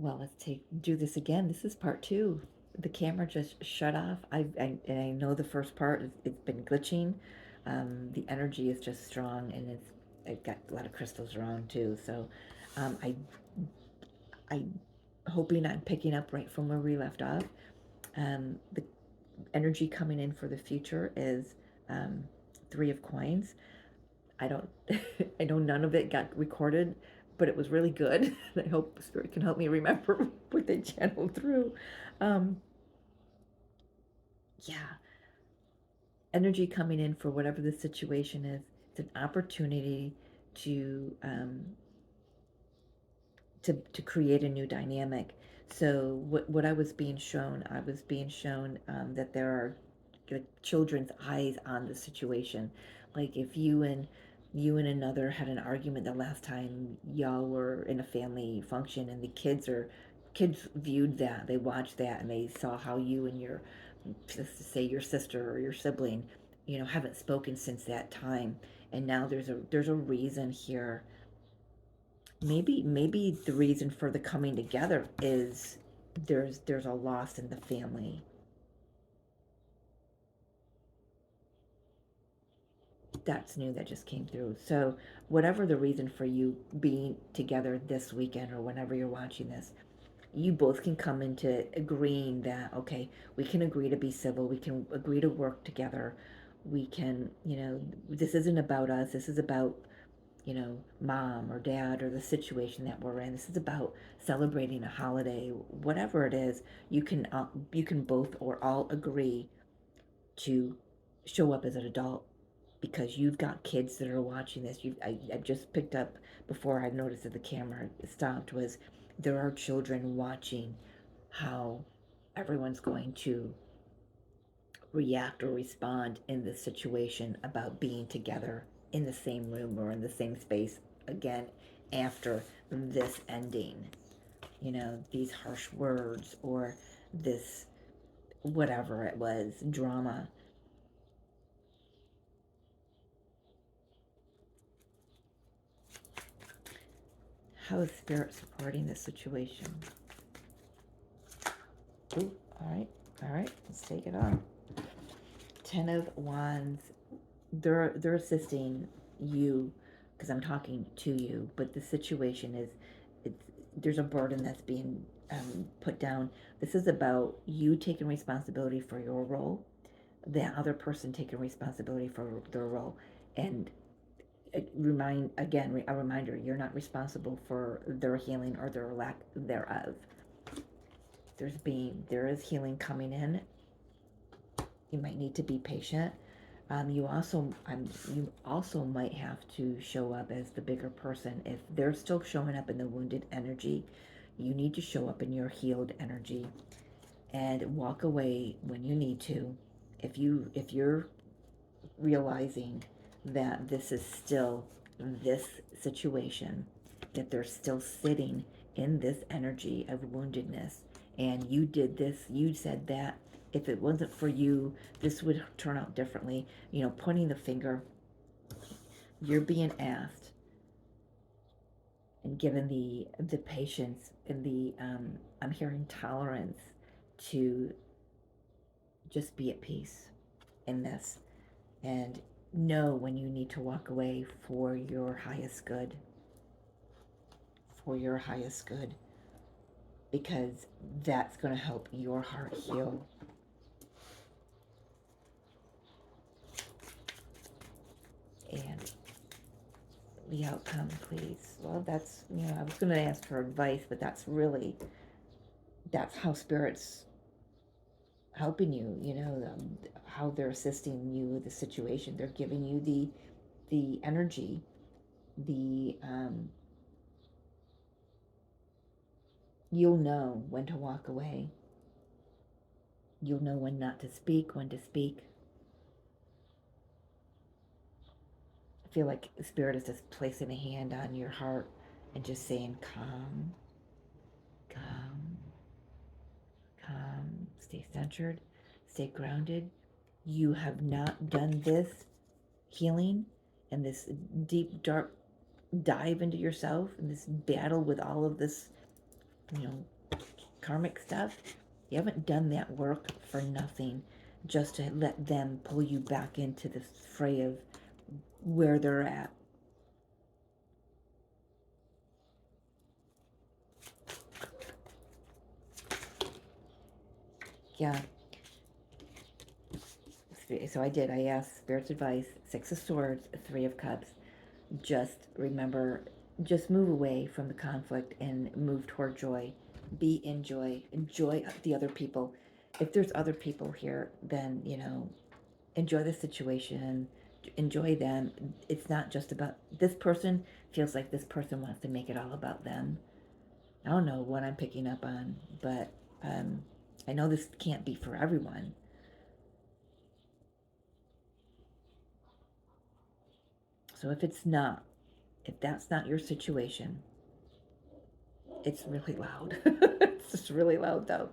Well, do this again. This is part two. The camera just shut off. And I know the first part it's been glitching. The energy is just strong, and I've got a lot of crystals around too. So, I hoping I'm picking up right from where we left off. The energy coming in for the future is um, Three of Coins. I don't, I know none of it got recorded, but it was really good. I hope Spirit can help me remember what they channeled through. Um, yeah, energy coming in for whatever the situation is. It's an opportunity to to create a new dynamic. So what I was being shown that there are like children's eyes on the situation. Like if you and another had an argument the last time y'all were in a family function, and the kids viewed that, they watched that, and they saw how you and your, let's just say, your sister or your sibling, haven't spoken since that time, and now there's a reason here. Maybe the reason for the coming together is there's a loss in the family. That's new, that just came through. So whatever the reason for you being together this weekend or whenever you're watching this, you both can come into agreeing that, okay, we can agree to be civil, we can agree to work together, we can, this isn't about us, this is about, mom or dad or the situation that we're in. This is about celebrating a holiday, whatever it is. You can both or all agree to show up as an adult, because you've got kids that are watching this. I just picked up before I noticed that the camera stopped, was there are children watching how everyone's going to react or respond in this situation about being together in the same room or in the same space again after this ending. These harsh words or this, whatever it was, drama. How is Spirit supporting this situation? Ooh, all right, let's take it on. Ten of Wands. They're assisting you because I'm talking to you, but the situation is, it's there's a burden that's being put down. This is about you taking responsibility for your role, the other person taking responsibility for their role, and a reminder: you're not responsible for their healing or their lack thereof. There is healing coming in. You might need to be patient. You also might have to show up as the bigger person. If they're still showing up in the wounded energy, you need to show up in your healed energy and walk away when you need to. If you're realizing that this is still this situation, that they're still sitting in this energy of woundedness, and you did this, you said that, if it wasn't for you, this would turn out differently. Pointing the finger, you're being asked and given the patience and the I'm hearing tolerance to just be at peace in this, and know when you need to walk away for your highest good, for your highest good, because that's going to help your heart heal. And the outcome, please. Well, I was going to ask for advice, but that's how Spirit's helping you, how they're assisting you with the situation. They're giving you the energy, the, you'll know when to walk away. You'll know when not to speak, when to speak. I feel like Spirit is just placing a hand on your heart and just saying, calm, calm, calm, stay centered, stay grounded. You have not done this healing and this deep, dark dive into yourself and this battle with all of this you know, karmic stuff. You haven't done that work for nothing, just to let them pull you back into this fray of where they're at. Yeah. So I asked Spirit's advice, Six of Swords, Three of Cups. Just remember, just move away from the conflict and move toward joy. Be in joy. Enjoy the other people. If there's other people here, then, enjoy the situation. Enjoy them. It's not just about this person. Feels like this person wants to make it all about them. I don't know what I'm picking up on, but I know this can't be for everyone. So if that's not your situation, it's really loud. It's just really loud though.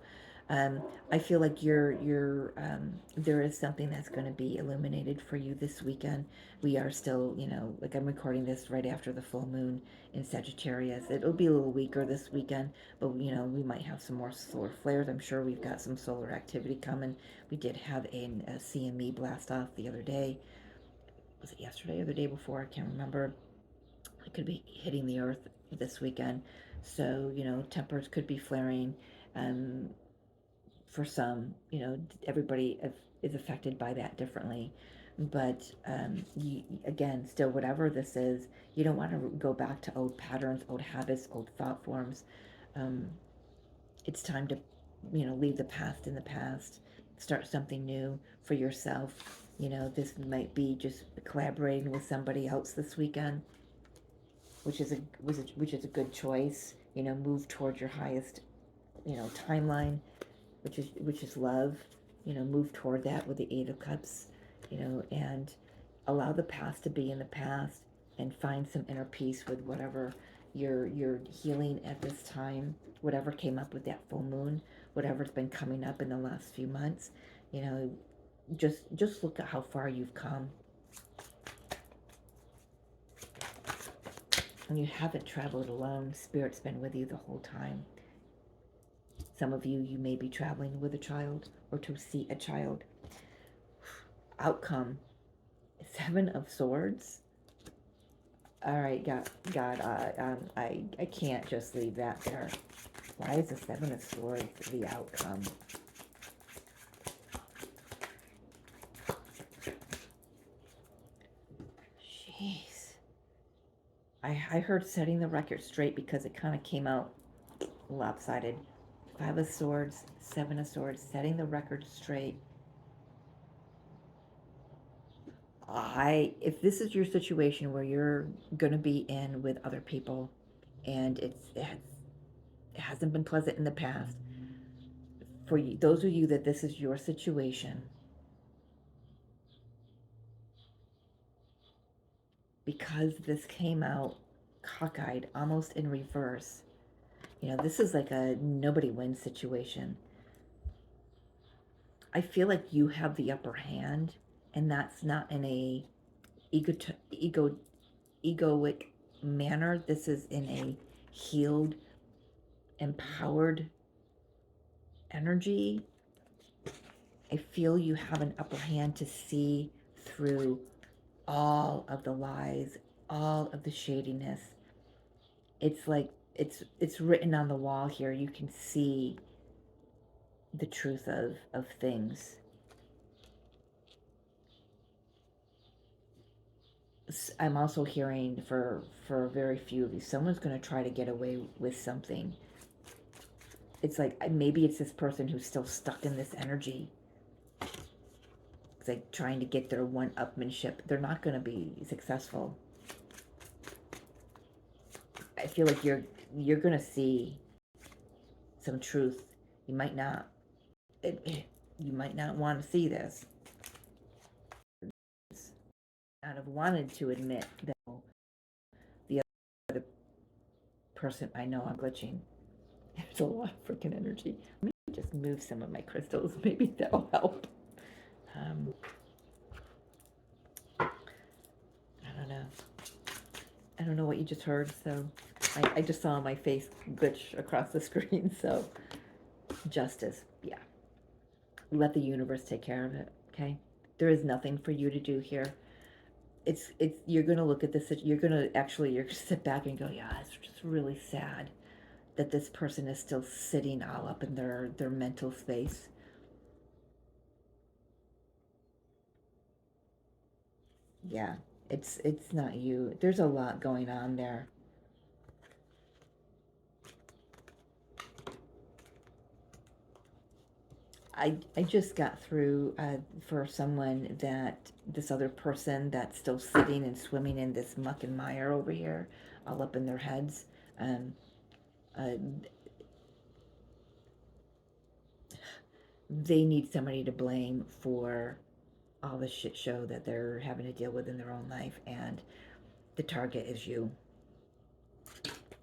I feel like there is something that's going to be illuminated for you this weekend. We are still, like I'm recording this right after the full moon in Sagittarius. It'll be a little weaker this weekend, but we might have some more solar flares. I'm sure we've got some solar activity coming. We did have a CME blast off the other day. Was it yesterday or the day before? I can't remember. It could be hitting the earth this weekend. So, tempers could be flaring. Um, for some, everybody is affected by that differently. But again, still, whatever this is, you don't want to go back to old patterns, old habits, old thought forms. Um, it's time to, leave the past in the past, start something new for yourself. This might be just collaborating with somebody else this weekend, which is a good choice. Move towards your highest, timeline, which is love. Move toward that with the Eight of Cups. And allow the past to be in the past, and find some inner peace with whatever you're healing at this time. Whatever came up with that full moon, whatever's been coming up in the last few months. You know, just look at how far you've come. And you haven't traveled alone. Spirit's been with you the whole time. Some of you may be traveling with a child or to see a child. Outcome, Seven of Swords. All right, God, I can't just leave that there. Why is the Seven of Swords the outcome? Jeez. I heard setting the record straight because it kind of came out lopsided. Five of Swords, Seven of Swords, setting the record straight. If this is your situation where you're going to be in with other people and it hasn't been pleasant in the past, for you, those of you that this is your situation, because this came out cockeyed, almost in reverse, this is like a nobody wins situation. I feel like you have the upper hand, and that's not in a egoic manner. This is in a healed, empowered energy. I feel you have an upper hand to see through all of the lies, all of the shadiness. It's like it's written on the wall here. You can see the truth of things. I'm also hearing for very few of you, someone's going to try to get away with something. It's like maybe it's this person who's still stuck in this energy. It's like trying to get their one-upmanship. They're not going to be successful. I feel like you're going to see some truth. You might not. You might not want to see this. I'd have wanted to admit that the other person, I know I'm glitching. There's a lot of freaking energy. Let me just move some of my crystals. Maybe that'll help. I don't know. I don't know what you just heard, so I just saw my face glitch across the screen. So justice, yeah. Let the universe take care of it. Okay. There is nothing for you to do here. It's you're gonna look at this. You're gonna sit back and go, yeah, it's just really sad that this person is still sitting all up in their mental space. Yeah, it's not you. There's a lot going on there. I just got through for someone that this other person that's still sitting and swimming in this muck and mire over here, all up in their heads. Um, uh, they need somebody to blame for all the shit show that they're having to deal with in their own life, and the target is you.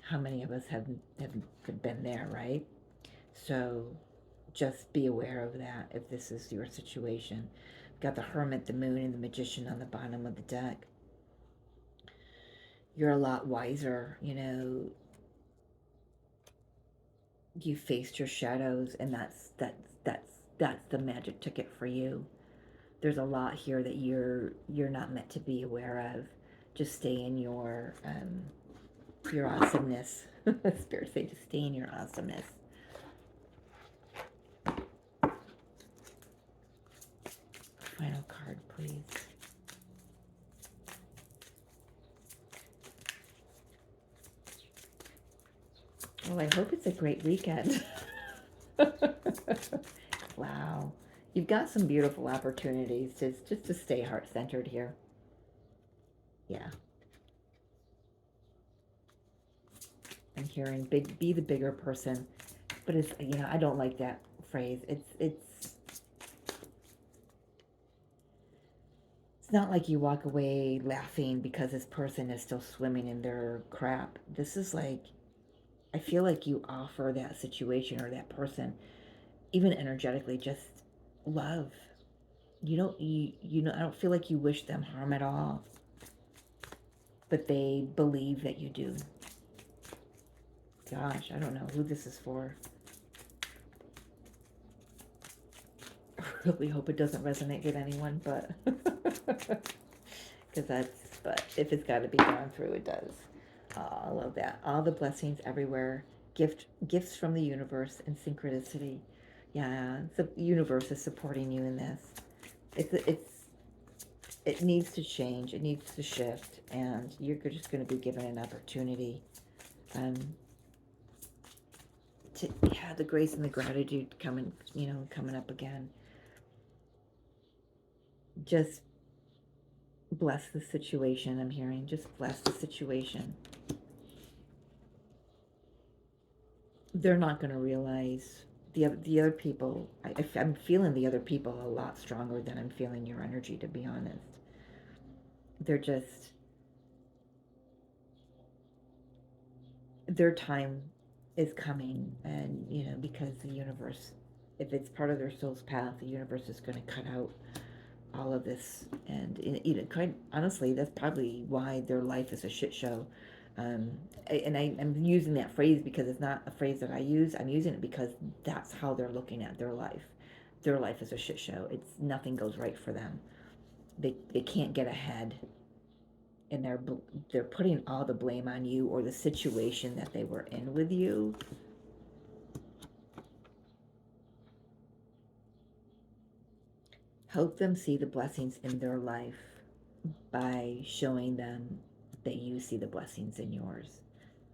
How many of us have been there, right? So just be aware of that if this is your situation. Got the Hermit, the Moon, and the Magician on the bottom of the deck. You're a lot wiser, you know. You faced your shadows, and that's the magic ticket for you. There's a lot here that you're not meant to be aware of. Just stay in your awesomeness. Spirit say, just stay in your awesomeness. Final card, please. Well, I hope it's a great weekend. Wow. You've got some beautiful opportunities just to stay heart centered here. Yeah. I'm hearing be the bigger person. But it's, I don't like that phrase. It's not like you walk away laughing because this person is still swimming in their crap. This is like, I feel like you offer that situation or that person, even energetically, just love. I don't feel like you wish them harm at all, but they believe that you do. Gosh, I don't know who this is for. I really hope it doesn't resonate with anyone, but because but if it's got to be gone through, it does. Oh, I love that. All the blessings everywhere, gifts from the universe and synchronicity. Yeah, the universe is supporting you in this. It's it needs to change. It needs to shift, and you're just going to be given an opportunity. Um, to the grace and the gratitude coming up again. Just bless the situation. I'm hearing just bless the situation. They're not going to realize the other people. I'm feeling the other people a lot stronger than I'm feeling your energy, to be honest. They're just their time is coming, and because the universe, if it's part of their soul's path, the universe is going to cut out all of this, and quite honestly, that's probably why their life is a shit show. um, I'm using that phrase because it's not a phrase that I use. I'm using it because that's how they're looking at their life. Their life is a shit show. It's nothing goes right for them. They can't get ahead, and they're putting all the blame on you or the situation that they were in with you. Help them see the blessings in their life by showing them that you see the blessings in yours.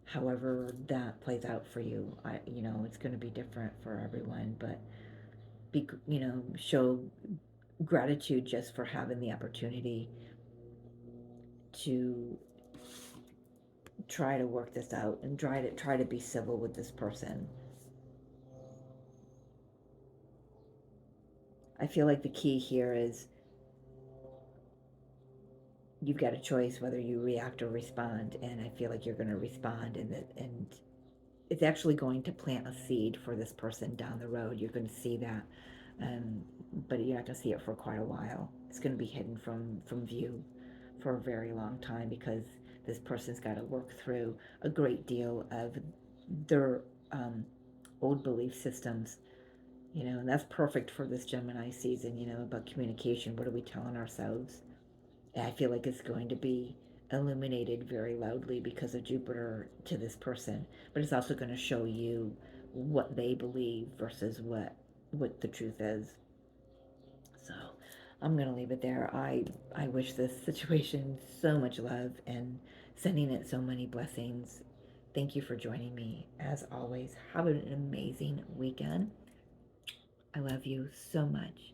However that plays out for you, it's going to be different for everyone, but show gratitude just for having the opportunity to try to work this out and try to be civil with this person. I feel like the key here is you've got a choice whether you react or respond, and I feel like you're going to respond, and it's actually going to plant a seed for this person down the road. You're going to see that, but you're not going to see it for quite a while. It's going to be hidden from view for a very long time because this person's got to work through a great deal of their um, old belief systems, and that's perfect for this Gemini season, about communication. What are we telling ourselves? I feel like it's going to be illuminated very loudly because of Jupiter to this person, but it's also going to show you what they believe versus what the truth is. So I'm going to leave it there. I wish this situation so much love and sending it so many blessings. Thank you for joining me. As always, have an amazing weekend. I love you so much.